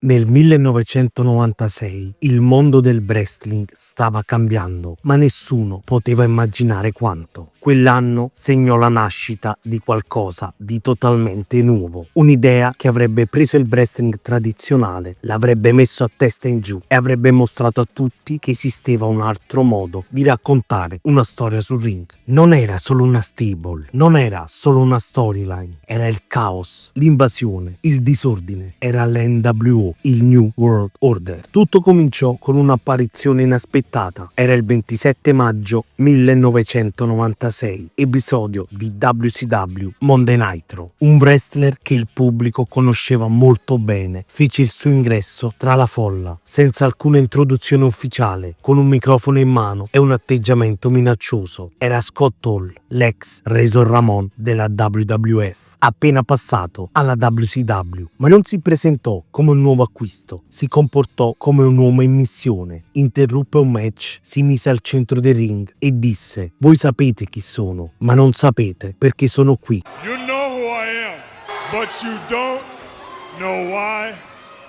Nel 1996 il mondo del wrestling stava cambiando, ma nessuno poteva immaginare quanto. Quell'anno segnò la nascita di qualcosa di totalmente nuovo, un'idea che avrebbe preso il wrestling tradizionale, l'avrebbe messo a testa in giù e avrebbe mostrato a tutti che esisteva un altro modo di raccontare una storia sul ring. Non era solo una stable, non era solo una storyline, era il caos, l'invasione, il disordine, era l'NWO, il New World Order. Tutto cominciò con un'apparizione inaspettata. Era il 27 maggio 1996, episodio di WCW Monday Nitro. Un wrestler che il pubblico conosceva molto bene fece il suo ingresso tra la folla, senza alcuna introduzione ufficiale, con un microfono in mano e un atteggiamento minaccioso. Era Scott Hall, l'ex Razor Ramon della WWF, appena passato alla WCW, ma non si presentò come un nuovo acquisto, si comportò come un uomo in missione, interruppe un match, si mise al centro del ring e disse: voi sapete chi sono, ma non sapete perché sono qui. You know who I am, but you don't know why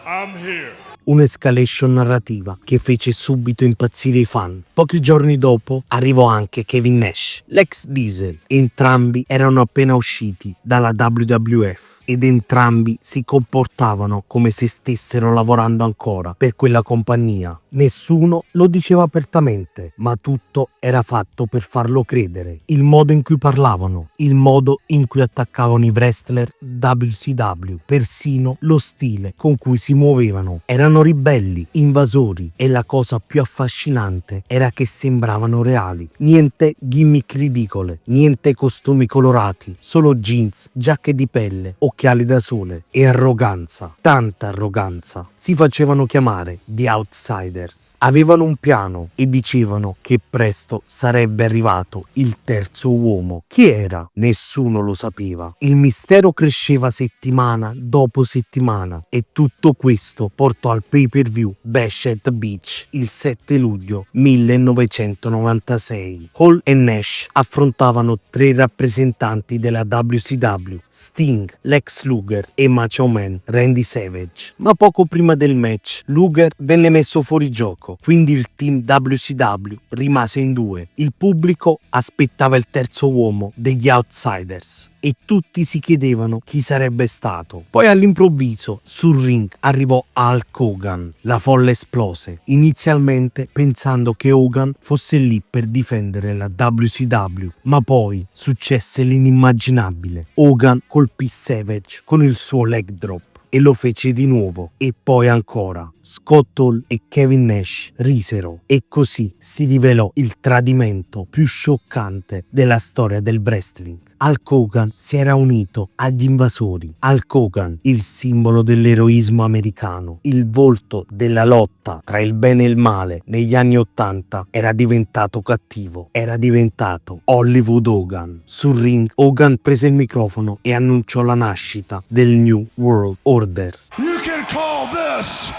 I'm here. Un'escalation narrativa che fece subito impazzire i fan. Pochi giorni dopo arrivò anche Kevin Nash, l'ex Diesel. Entrambi erano appena usciti dalla WWF ed entrambi si comportavano come se stessero lavorando ancora per quella compagnia. Nessuno lo diceva apertamente, ma tutto era fatto per farlo credere. Il modo in cui parlavano, il modo in cui attaccavano i wrestler WCW, persino lo stile con cui si muovevano. Erano ribelli, invasori, e la cosa più affascinante era che sembravano reali. Niente gimmick ridicole, niente costumi colorati, solo jeans, giacche di pelle, occhiali da sole e arroganza, tanta arroganza. Si facevano chiamare The Outsiders. Avevano un piano e dicevano che presto sarebbe arrivato il terzo uomo. Chi era? Nessuno lo sapeva. Il mistero cresceva settimana dopo settimana e tutto questo portò al pay-per-view Bash at the Beach il 7 luglio 1996. Hall e Nash affrontavano tre rappresentanti della WCW: Sting, Lex Luger e Macho Man Randy Savage. Ma poco prima del match Luger venne messo fuori gioco, quindi il team WCW rimase in due. Il pubblico aspettava il terzo uomo degli Outsiders e tutti si chiedevano chi sarebbe stato. Poi all'improvviso sul ring arrivò Hulk Hogan. La folla esplose, inizialmente pensando che Hogan fosse lì per difendere la WCW, ma poi successe l'inimmaginabile. Hogan colpì Savage con il suo leg drop e lo fece di nuovo, e poi ancora. Scott Hall e Kevin Nash risero e così si rivelò il tradimento più scioccante della storia del wrestling. Hulk Hogan si era unito agli invasori. Hulk Hogan, il simbolo dell'eroismo americano, il volto della lotta tra il bene e il male negli anni '80, era diventato cattivo, era diventato Hollywood Hogan. Sul ring Hogan prese il microfono e annunciò la nascita del New World Order. You can call this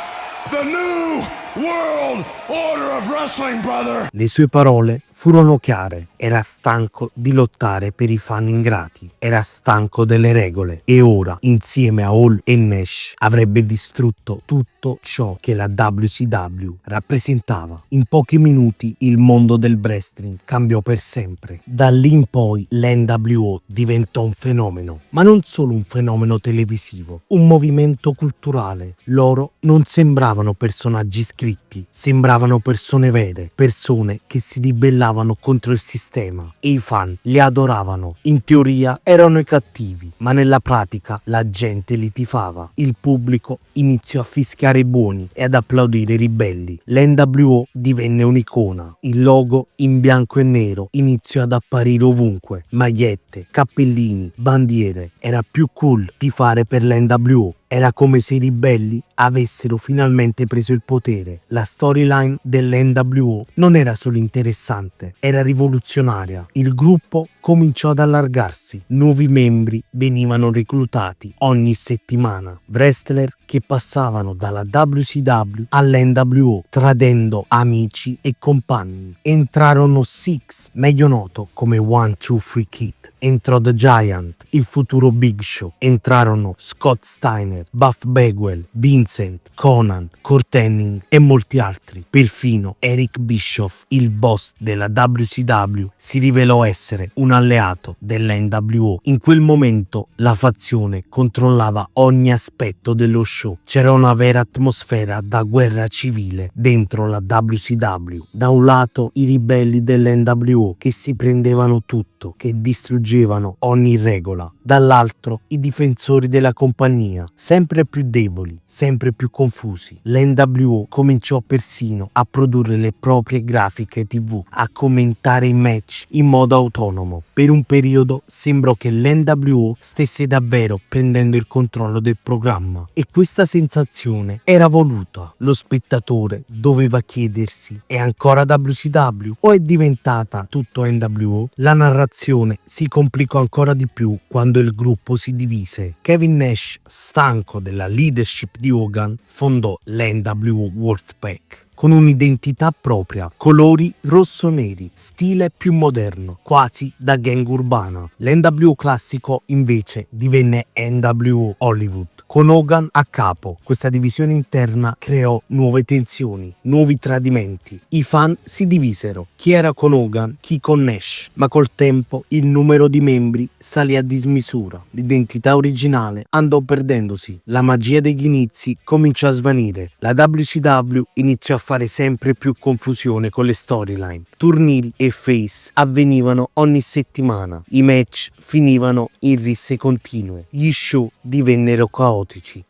the New World Order of Wrestling, brother. Le sue parole furono chiare. Era stanco di lottare per i fan ingrati, era stanco delle regole e ora, insieme a Hall e Nash, avrebbe distrutto tutto ciò che la WCW rappresentava. In pochi minuti il mondo del wrestling cambiò per sempre. Da lì in poi l'NWO diventò un fenomeno, ma non solo un fenomeno televisivo, un movimento culturale. Loro non sembravano personaggi scritti, sembravano persone vere, persone che si ribellavano contro il sistema e i fan li adoravano. In teoria erano i cattivi, ma nella pratica la gente li tifava. Il pubblico iniziò a fischiare i buoni e ad applaudire i ribelli. L'NWO divenne un'icona. Il logo in bianco e nero iniziò ad apparire ovunque. Magliette, cappellini, bandiere. Era più cool tifare per l'NWO. Era come se i ribelli avessero finalmente preso il potere. La storyline dell'NWO non era solo interessante, era rivoluzionaria. Il gruppo cominciò ad allargarsi. Nuovi membri venivano reclutati ogni settimana. Wrestler che passavano dalla WCW all'NWO, tradendo amici e compagni. Entrarono Six, meglio noto come 1-2-3 Kid. Entrò The Giant, il futuro Big Show. Entrarono Scott Steiner, Honor, Buff Bagwell, Vincent, Conan, Kurt Hennig e molti altri. Perfino Eric Bischoff, il boss della WCW, si rivelò essere un alleato della NWO. In quel momento la fazione controllava ogni aspetto dello show. C'era una vera atmosfera da guerra civile dentro la WCW. Da un lato i ribelli dell'NWO che si prendevano tutto, che distruggevano ogni regola. Dall'altro i difensori della compagnia, sempre più deboli, sempre più confusi. L'NWO cominciò persino a produrre le proprie grafiche TV, a commentare i match in modo autonomo. Per un periodo sembrò che l'NWO stesse davvero prendendo il controllo del programma e questa sensazione era voluta. Lo spettatore doveva chiedersi: è ancora WCW o è diventata tutto NWO? La narrazione si complicò ancora di più quando il gruppo si divise. Kevin Nash, stanco della leadership di Hogan, fondò l'NWO Wolfpack con un'identità propria, colori rosso-neri, stile più moderno, quasi da gang urbana. L'NWO classico invece divenne NWO Hollywood. Con Hogan a capo, questa divisione interna creò nuove tensioni, nuovi tradimenti. I fan si divisero, chi era con Hogan, chi con Nash, ma col tempo il numero di membri salì a dismisura. L'identità originale andò perdendosi, la magia degli inizi cominciò a svanire. La WCW iniziò a fare sempre più confusione con le storyline. Turn e face avvenivano ogni settimana, i match finivano in risse continue, gli show divennero caotici.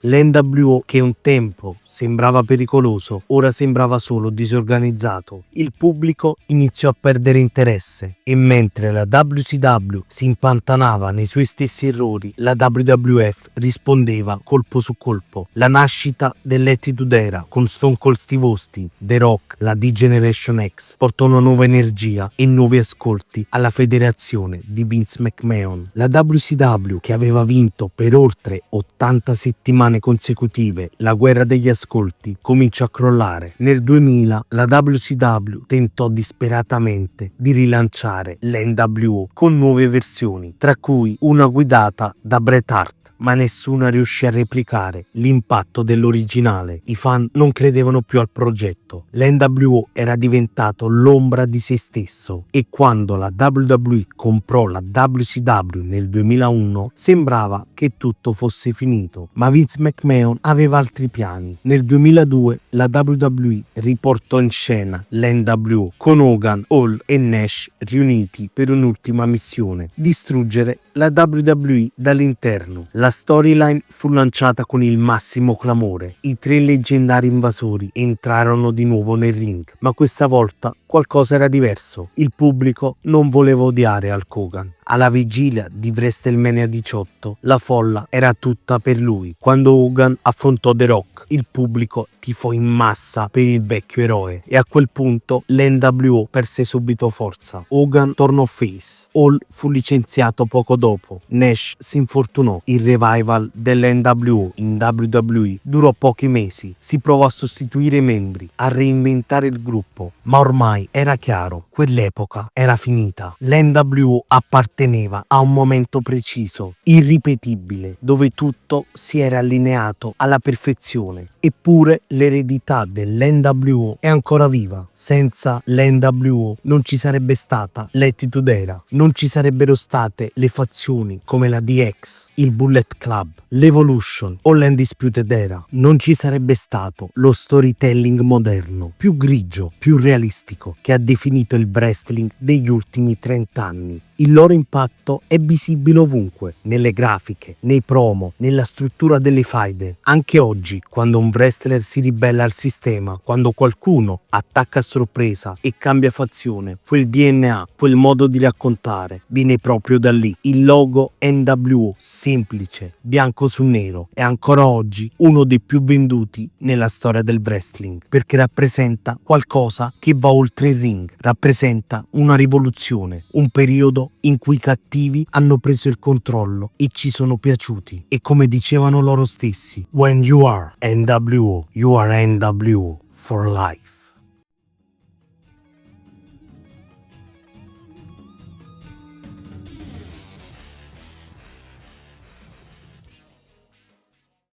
L'NWO, che un tempo sembrava pericoloso, ora sembrava solo disorganizzato. Il pubblico iniziò a perdere interesse e mentre la WCW si impantanava nei suoi stessi errori, la WWF rispondeva colpo su colpo. La nascita dell'Attitude Era con Stone Cold Steve Austin, The Rock, la D-Generation X portò una nuova energia e nuovi ascolti alla federazione di Vince McMahon. La WCW, che aveva vinto per oltre 80 settimane consecutive la guerra degli ascolti, cominciò a crollare. Nel 2000 la WCW tentò disperatamente di rilanciare l'NWO con nuove versioni, tra cui una guidata da Bret Hart, ma nessuna riuscì a replicare l'impatto dell'originale. I fan non credevano più al progetto. L'NWO era diventato l'ombra di se stesso e quando la WWE comprò la WCW nel 2001 sembrava che tutto fosse finito, ma Vince McMahon aveva altri piani. Nel 2002 la WWE riportò in scena l'NWO con Hogan, Hall e Nash riuniti per un'ultima missione: distruggere la WWE dall'interno. La storyline fu lanciata con il massimo clamore. I tre leggendari invasori entrarono di nuovo nel ring, ma questa volta qualcosa era diverso. Il pubblico non voleva odiare Hulk Hogan. Alla vigilia di WrestleMania 18 la folla era tutta per lui. Quando Hogan affrontò The Rock, il pubblico tifò in massa per il vecchio eroe e a quel punto l'NWO perse subito forza. Hogan tornò face. Hall fu licenziato poco dopo. Nash si infortunò. Il revival dell'NWO in WWE durò pochi mesi. Si provò a sostituire i membri, a reinventare il gruppo, ma ormai era chiaro, quell'epoca era finita. L'NWO apparteneva a un momento preciso, irripetibile, dove tutto si era allineato alla perfezione. Eppure l'eredità dell'NWO è ancora viva. Senza l'NWO non ci sarebbe stata l'Attitude Era, non ci sarebbero state le fazioni come la DX, il Bullet Club, l'Evolution o l'Undisputed Era, non ci sarebbe stato lo storytelling moderno, più grigio, più realistico, che ha definito il wrestling degli ultimi 30 anni. Il loro impatto è visibile ovunque, nelle grafiche, nei promo, nella struttura delle faide. Anche oggi, quando un wrestler si ribella al sistema, quando qualcuno attacca a sorpresa e cambia fazione, quel DNA, quel modo di raccontare, viene proprio da lì. Il logo NWO, semplice, bianco su nero, è ancora oggi uno dei più venduti nella storia del wrestling, perché rappresenta qualcosa che va oltre il ring, rappresenta una rivoluzione, un periodo in cui i cattivi hanno preso il controllo e ci sono piaciuti. E come dicevano loro stessi: when you are NWO, you are NWO for life.